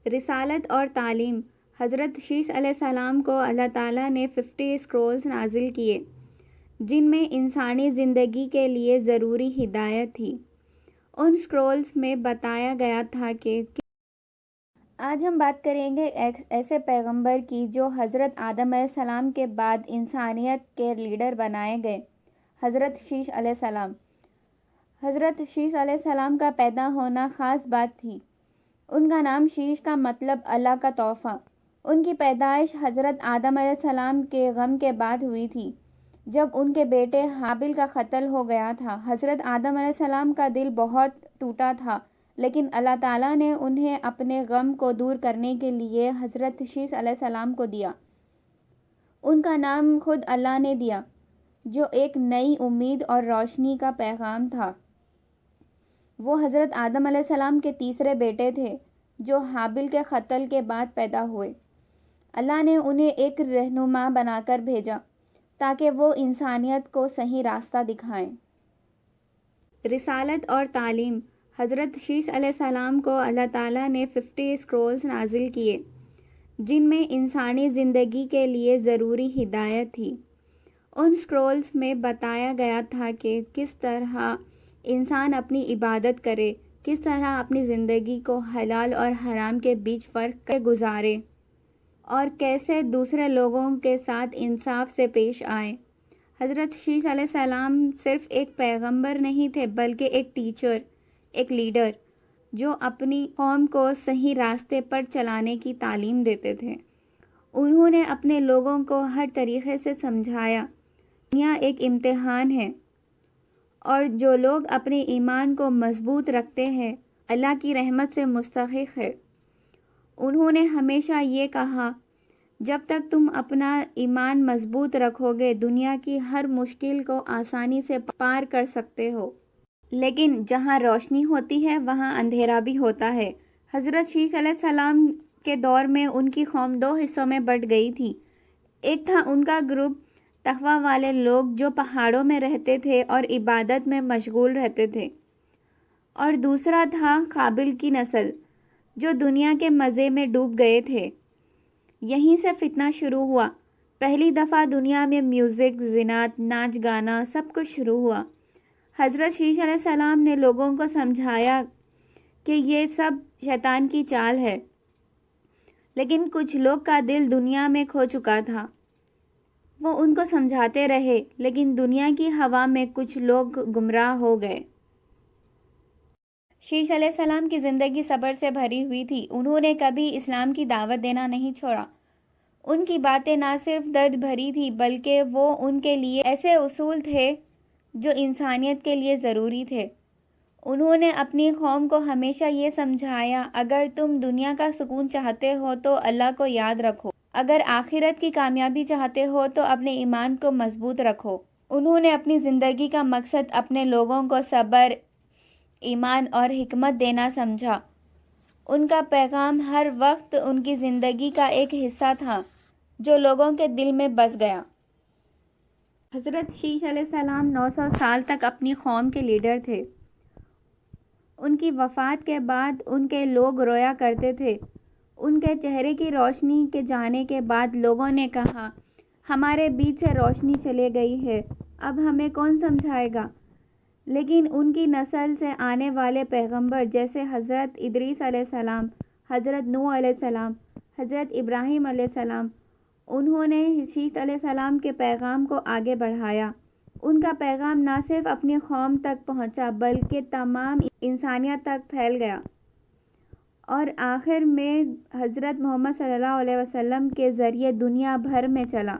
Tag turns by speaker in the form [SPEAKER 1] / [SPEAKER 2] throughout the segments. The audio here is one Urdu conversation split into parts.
[SPEAKER 1] رسالت اور تعلیم۔ حضرت شیش علیہ السلام کو اللہ تعالیٰ نے 50 اسکرولز نازل کیے جن میں انسانی زندگی کے لیے ضروری ہدایت تھی۔ ان اسکرولز میں بتایا گیا تھا کہ آج ہم بات کریں گے ایسے پیغمبر کی جو حضرت آدم علیہ السلام کے بعد انسانیت کے لیڈر بنائے گئے، حضرت شیش علیہ السلام۔ حضرت شیش علیہ السلام کا پیدا ہونا خاص بات تھی۔ ان کا نام شیش کا مطلب اللہ کا تحفہ۔ ان کی پیدائش حضرت آدم علیہ السلام کے غم کے بعد ہوئی تھی، جب ان کے بیٹے حابل کا قتل ہو گیا تھا۔ حضرت آدم علیہ السلام کا دل بہت ٹوٹا تھا، لیکن اللہ تعالیٰ نے انہیں اپنے غم کو دور کرنے کے لیے حضرت شیش علیہ السلام کو دیا۔ ان کا نام خود اللہ نے دیا، جو ایک نئی امید اور روشنی کا پیغام تھا۔ وہ حضرت آدم علیہ السلام کے تیسرے بیٹے تھے، جو حابل کے قتل کے بعد پیدا ہوئے۔ اللہ نے انہیں ایک رہنما بنا کر بھیجا تاکہ وہ انسانیت کو صحیح راستہ دکھائیں۔ رسالت اور تعلیم۔ حضرت شیش علیہ السلام کو اللہ تعالیٰ نے 50 اسکرولز نازل کیے جن میں انسانی زندگی کے لیے ضروری ہدایت تھی۔ ان اسکرولز میں بتایا گیا تھا کہ کس طرح انسان اپنی عبادت کرے، کس طرح اپنی زندگی کو حلال اور حرام کے بیچ فرق کر گزارے، اور کیسے دوسرے لوگوں کے ساتھ انصاف سے پیش آئے۔ حضرت شیش علیہ السلام صرف ایک پیغمبر نہیں تھے، بلکہ ایک ٹیچر، ایک لیڈر، جو اپنی قوم کو صحیح راستے پر چلانے کی تعلیم دیتے تھے۔ انہوں نے اپنے لوگوں کو ہر طریقے سے سمجھایا، دنیا ایک امتحان ہے، اور جو لوگ اپنے ایمان کو مضبوط رکھتے ہیں اللہ کی رحمت سے مستحق ہے۔ انہوں نے ہمیشہ یہ کہا، جب تک تم اپنا ایمان مضبوط رکھو گے دنیا کی ہر مشکل کو آسانی سے پار کر سکتے ہو، لیکن جہاں روشنی ہوتی ہے وہاں اندھیرا بھی ہوتا ہے۔ حضرت شیش علیہ السلام کے دور میں ان کی قوم 2 حصوں میں بٹ گئی تھی۔ ایک تھا ان کا گروپ تقویٰ والے لوگ جو پہاڑوں میں رہتے تھے اور عبادت میں مشغول رہتے تھے، اور دوسرا تھا قابل کی نسل جو دنیا کے مزے میں ڈوب گئے تھے۔ یہیں سے فتنہ شروع ہوا۔ پہلی دفعہ دنیا میں میوزک، زینت، ناچ گانا سب کچھ شروع ہوا۔ حضرت شیش علیہ السلام نے لوگوں کو سمجھایا کہ یہ سب شیطان کی چال ہے، لیکن کچھ لوگ کا دل دنیا میں کھو چکا تھا۔ وہ ان کو سمجھاتے رہے، لیکن دنیا کی ہوا میں کچھ لوگ گمراہ ہو گئے۔ شیش علیہ السلام کی زندگی صبر سے بھری ہوئی تھی۔ انہوں نے کبھی اسلام کی دعوت دینا نہیں چھوڑا۔ ان کی باتیں نہ صرف درد بھری تھی، بلکہ وہ ان کے لیے ایسے اصول تھے جو انسانیت کے لیے ضروری تھے۔ انہوں نے اپنی قوم کو ہمیشہ یہ سمجھایا، اگر تم دنیا کا سکون چاہتے ہو تو اللہ کو یاد رکھو، اگر آخرت کی کامیابی چاہتے ہو تو اپنے ایمان کو مضبوط رکھو۔ انہوں نے اپنی زندگی کا مقصد اپنے لوگوں کو صبر، ایمان اور حکمت دینا سمجھا۔ ان کا پیغام ہر وقت ان کی زندگی کا ایک حصہ تھا جو لوگوں کے دل میں بس گیا۔ حضرت شیش علیہ السلام 900 سال تک اپنی قوم کے لیڈر تھے۔ ان کی وفات کے بعد ان کے لوگ رویا کرتے تھے۔ ان کے چہرے کی روشنی کے جانے کے بعد لوگوں نے کہا، ہمارے بیچ سے روشنی چلے گئی ہے، اب ہمیں کون سمجھائے گا؟ لیکن ان کی نسل سے آنے والے پیغمبر جیسے حضرت ادریس علیہ السلام، حضرت نوح علیہ السلام، حضرت ابراہیم علیہ السلام، انہوں نے شیش علیہ السلام کے پیغام کو آگے بڑھایا۔ ان کا پیغام نہ صرف اپنی قوم تک پہنچا بلکہ تمام انسانیت تک پھیل گیا، اور آخر میں حضرت محمد صلی اللہ علیہ وسلم کے ذریعے دنیا بھر میں چلا۔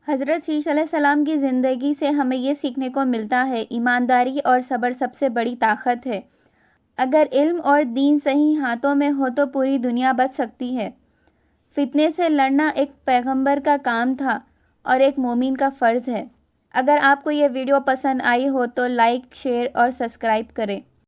[SPEAKER 1] حضرت شیش علیہ السلام کی زندگی سے ہمیں یہ سیکھنے کو ملتا ہے، ایمانداری اور صبر سب سے بڑی طاقت ہے۔ اگر علم اور دین صحیح ہاتھوں میں ہو تو پوری دنیا بچ سکتی ہے۔ فتنے سے لڑنا ایک پیغمبر کا کام تھا اور ایک مومن کا فرض ہے۔ اگر آپ کو یہ ویڈیو پسند آئی ہو تو لائک، شیئر اور سبسکرائب کریں۔